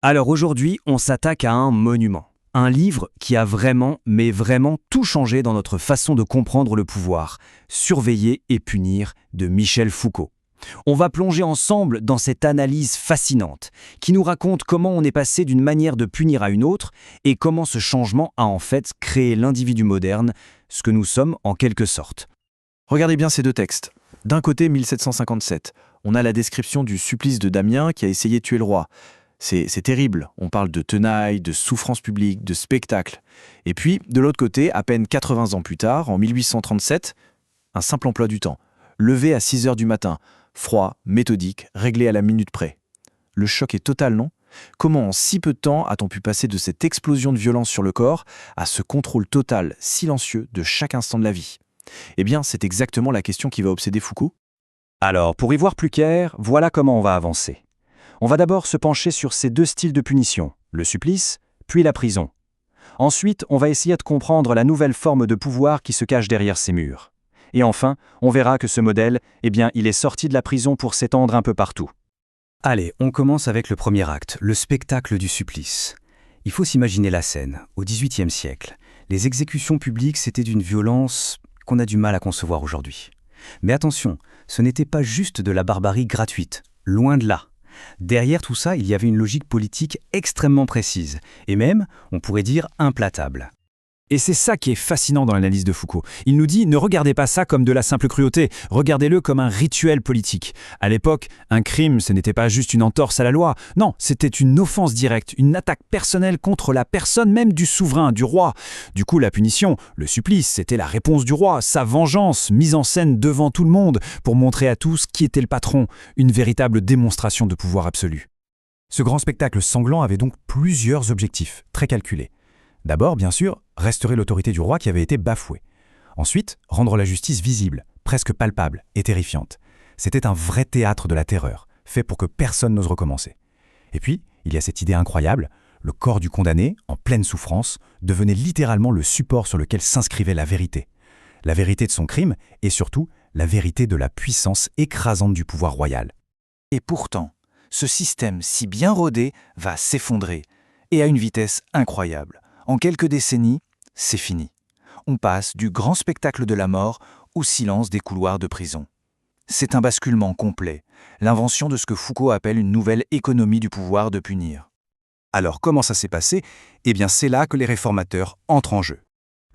Alors aujourd'hui, on s'attaque à un monument. Un livre qui a vraiment, mais vraiment tout changé dans notre façon de comprendre le pouvoir. Surveiller et punir de Michel Foucault. On va plonger ensemble dans cette analyse fascinante qui nous raconte comment on est passé d'une manière de punir à une autre et comment ce changement a en fait créé l'individu moderne, ce que nous sommes en quelque sorte. Regardez bien ces deux textes. D'un côté, 1757, on a la description du supplice de Damien qui a essayé de tuer le roi. C'est terrible, on parle de tenailles, de souffrance publique, de spectacle. Et puis, de l'autre côté, à peine 80 ans plus tard, en 1837, un simple emploi du temps. Levé à 6 heures du matin, froid, méthodique, réglé à la minute près. Le choc est total, non ? Comment en si peu de temps a-t-on pu passer de cette explosion de violence sur le corps à ce contrôle total, silencieux de chaque instant de la vie ? Eh bien, c'est exactement la question qui va obséder Foucault. Alors, pour y voir plus clair, voilà comment on va avancer. On va d'abord se pencher sur ces deux styles de punition, le supplice, puis la prison. Ensuite, on va essayer de comprendre la nouvelle forme de pouvoir qui se cache derrière ces murs. Et enfin, on verra que ce modèle, il est sorti de la prison pour s'étendre un peu partout. Allez, on commence avec le premier acte, le spectacle du supplice. Il faut s'imaginer la scène. Au XVIIIe siècle, les exécutions publiques, c'était d'une violence qu'on a du mal à concevoir aujourd'hui. Mais attention, ce n'était pas juste de la barbarie gratuite, loin de là. Derrière tout ça, il y avait une logique politique extrêmement précise, et même, on pourrait dire, implacable. Et c'est ça qui est fascinant dans l'analyse de Foucault. Il nous dit, ne regardez pas ça comme de la simple cruauté, regardez-le comme un rituel politique. À l'époque, un crime, ce n'était pas juste une entorse à la loi, non, c'était une offense directe, une attaque personnelle contre la personne même du souverain, du roi. Du coup, la punition, le supplice, c'était la réponse du roi, sa vengeance, mise en scène devant tout le monde, pour montrer à tous qui était le patron, une véritable démonstration de pouvoir absolu. Ce grand spectacle sanglant avait donc plusieurs objectifs, très calculés. D'abord, bien sûr, restaurer l'autorité du roi qui avait été bafouée. Ensuite, rendre la justice visible, presque palpable et terrifiante. C'était un vrai théâtre de la terreur, fait pour que personne n'ose recommencer. Et puis, il y a cette idée incroyable, le corps du condamné, en pleine souffrance, devenait littéralement le support sur lequel s'inscrivait la vérité. La vérité de son crime et surtout, la vérité de la puissance écrasante du pouvoir royal. Et pourtant, ce système si bien rodé va s'effondrer, et à une vitesse incroyable. En quelques décennies, c'est fini. On passe du grand spectacle de la mort au silence des couloirs de prison. C'est un basculement complet, l'invention de ce que Foucault appelle une nouvelle économie du pouvoir de punir. Alors comment ça s'est passé ? Eh bien c'est là que les réformateurs entrent en jeu.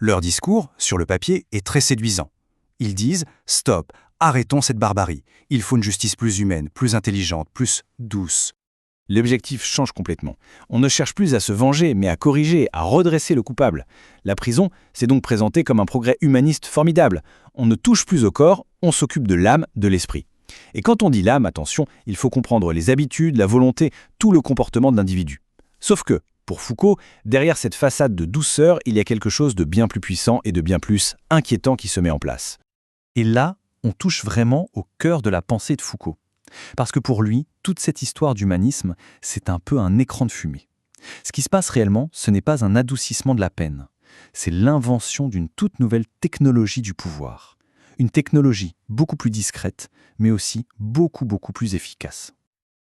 Leur discours, sur le papier, est très séduisant. Ils disent « Stop, arrêtons cette barbarie. Il faut une justice plus humaine, plus intelligente, plus douce. » L'objectif change complètement. On ne cherche plus à se venger, mais à corriger, à redresser le coupable. La prison, c'est donc présenté comme un progrès humaniste formidable. On ne touche plus au corps, on s'occupe de l'âme, de l'esprit. Et quand on dit l'âme, attention, il faut comprendre les habitudes, la volonté, tout le comportement de l'individu. Sauf que, pour Foucault, derrière cette façade de douceur, il y a quelque chose de bien plus puissant et de bien plus inquiétant qui se met en place. Et là, on touche vraiment au cœur de la pensée de Foucault. Parce que pour lui, toute cette histoire d'humanisme, c'est un peu un écran de fumée. Ce qui se passe réellement, ce n'est pas un adoucissement de la peine. C'est l'invention d'une toute nouvelle technologie du pouvoir. Une technologie beaucoup plus discrète, mais aussi beaucoup plus efficace.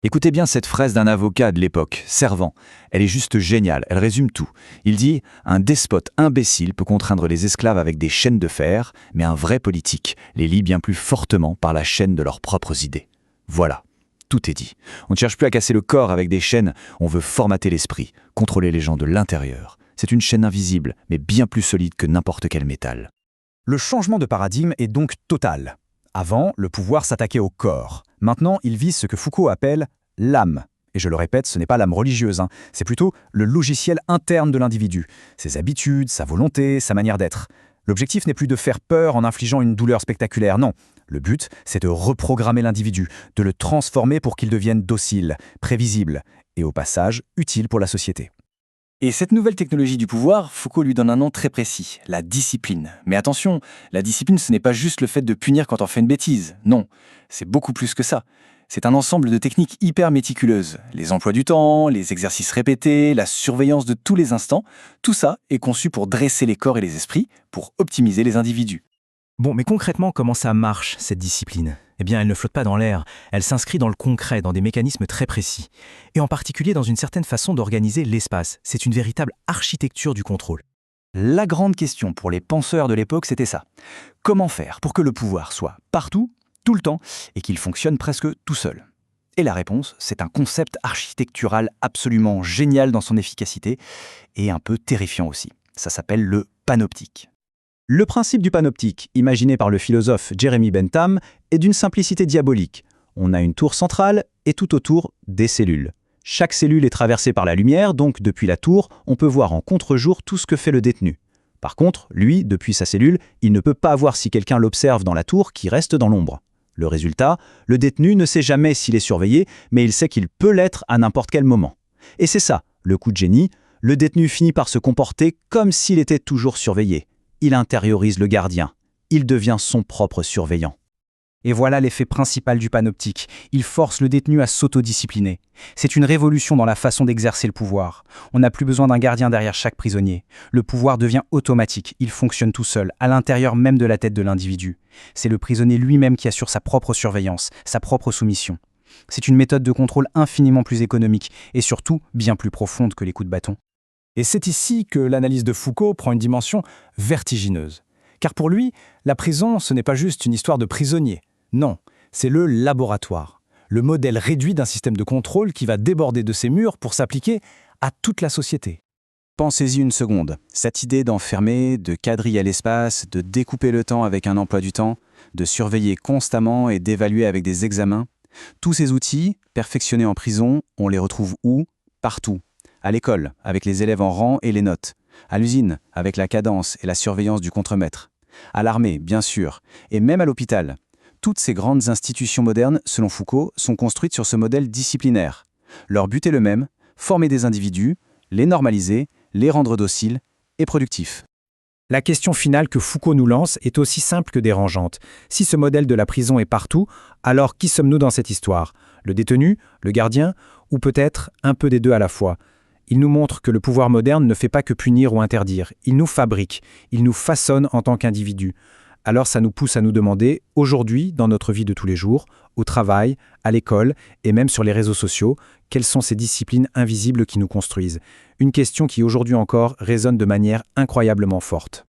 Écoutez bien cette phrase d'un avocat de l'époque, Servan. Elle est juste géniale, elle résume tout. Il dit « Un despote imbécile peut contraindre les esclaves avec des chaînes de fer, mais un vrai politique les lie bien plus fortement par la chaîne de leurs propres idées. » Voilà, tout est dit. On ne cherche plus à casser le corps avec des chaînes, on veut formater l'esprit, contrôler les gens de l'intérieur. C'est une chaîne invisible, mais bien plus solide que n'importe quel métal. Le changement de paradigme est donc total. Avant, le pouvoir s'attaquait au corps. Maintenant, il vise ce que Foucault appelle l'âme. Et je le répète, ce n'est pas l'âme religieuse, c'est plutôt le logiciel interne de l'individu. Ses habitudes, sa volonté, sa manière d'être. L'objectif n'est plus de faire peur en infligeant une douleur spectaculaire, non. Le but, c'est de reprogrammer l'individu, de le transformer pour qu'il devienne docile, prévisible et au passage utile pour la société. Et cette nouvelle technologie du pouvoir, Foucault lui donne un nom très précis, la discipline. Mais attention, la discipline, ce n'est pas juste le fait de punir quand on fait une bêtise. Non, c'est beaucoup plus que ça. C'est un ensemble de techniques hyper méticuleuses. Les emplois du temps, les exercices répétés, la surveillance de tous les instants, tout ça est conçu pour dresser les corps et les esprits, pour optimiser les individus. Bon, mais concrètement, comment ça marche, cette discipline ? Eh bien, elle ne flotte pas dans l'air, elle s'inscrit dans le concret, dans des mécanismes très précis. Et en particulier dans une certaine façon d'organiser l'espace. C'est une véritable architecture du contrôle. La grande question pour les penseurs de l'époque, c'était ça. Comment faire pour que le pouvoir soit partout, tout le temps, et qu'il fonctionne presque tout seul? Et la réponse, c'est un concept architectural absolument génial dans son efficacité, et un peu terrifiant aussi. Ça s'appelle le panoptique. Le principe du panoptique, imaginé par le philosophe Jeremy Bentham, est d'une simplicité diabolique. On a une tour centrale et tout autour des cellules. Chaque cellule est traversée par la lumière, donc depuis la tour, on peut voir en contre-jour tout ce que fait le détenu. Par contre, lui, depuis sa cellule, il ne peut pas voir si quelqu'un l'observe dans la tour qui reste dans l'ombre. Le résultat, le détenu ne sait jamais s'il est surveillé, mais il sait qu'il peut l'être à n'importe quel moment. Et c'est ça, le coup de génie, le détenu finit par se comporter comme s'il était toujours surveillé. Il intériorise le gardien. Il devient son propre surveillant. Et voilà l'effet principal du panoptique. Il force le détenu à s'autodiscipliner. C'est une révolution dans la façon d'exercer le pouvoir. On n'a plus besoin d'un gardien derrière chaque prisonnier. Le pouvoir devient automatique. Il fonctionne tout seul, à l'intérieur même de la tête de l'individu. C'est le prisonnier lui-même qui assure sa propre surveillance, sa propre soumission. C'est une méthode de contrôle infiniment plus économique et surtout bien plus profonde que les coups de bâton. Et c'est ici que l'analyse de Foucault prend une dimension vertigineuse. Car pour lui, la prison, ce n'est pas juste une histoire de prisonniers. Non, c'est le laboratoire, le modèle réduit d'un système de contrôle qui va déborder de ses murs pour s'appliquer à toute la société. Pensez-y une seconde. Cette idée d'enfermer, de quadriller l'espace, de découper le temps avec un emploi du temps, de surveiller constamment et d'évaluer avec des examens, tous ces outils, perfectionnés en prison, on les retrouve où? Partout. À l'école, avec les élèves en rang et les notes. À l'usine, avec la cadence et la surveillance du contremaître. À l'armée, bien sûr. Et même à l'hôpital. Toutes ces grandes institutions modernes, selon Foucault, sont construites sur ce modèle disciplinaire. Leur but est le même, former des individus, les normaliser, les rendre dociles et productifs. La question finale que Foucault nous lance est aussi simple que dérangeante. Si ce modèle de la prison est partout, alors qui sommes-nous dans cette histoire? Le détenu, le gardien, ou peut-être un peu des deux à la fois? Il nous montre que le pouvoir moderne ne fait pas que punir ou interdire. Il nous fabrique, il nous façonne en tant qu'individus. Alors ça nous pousse à nous demander, aujourd'hui, dans notre vie de tous les jours, au travail, à l'école et même sur les réseaux sociaux, quelles sont ces disciplines invisibles qui nous construisent? Une question qui aujourd'hui encore résonne de manière incroyablement forte.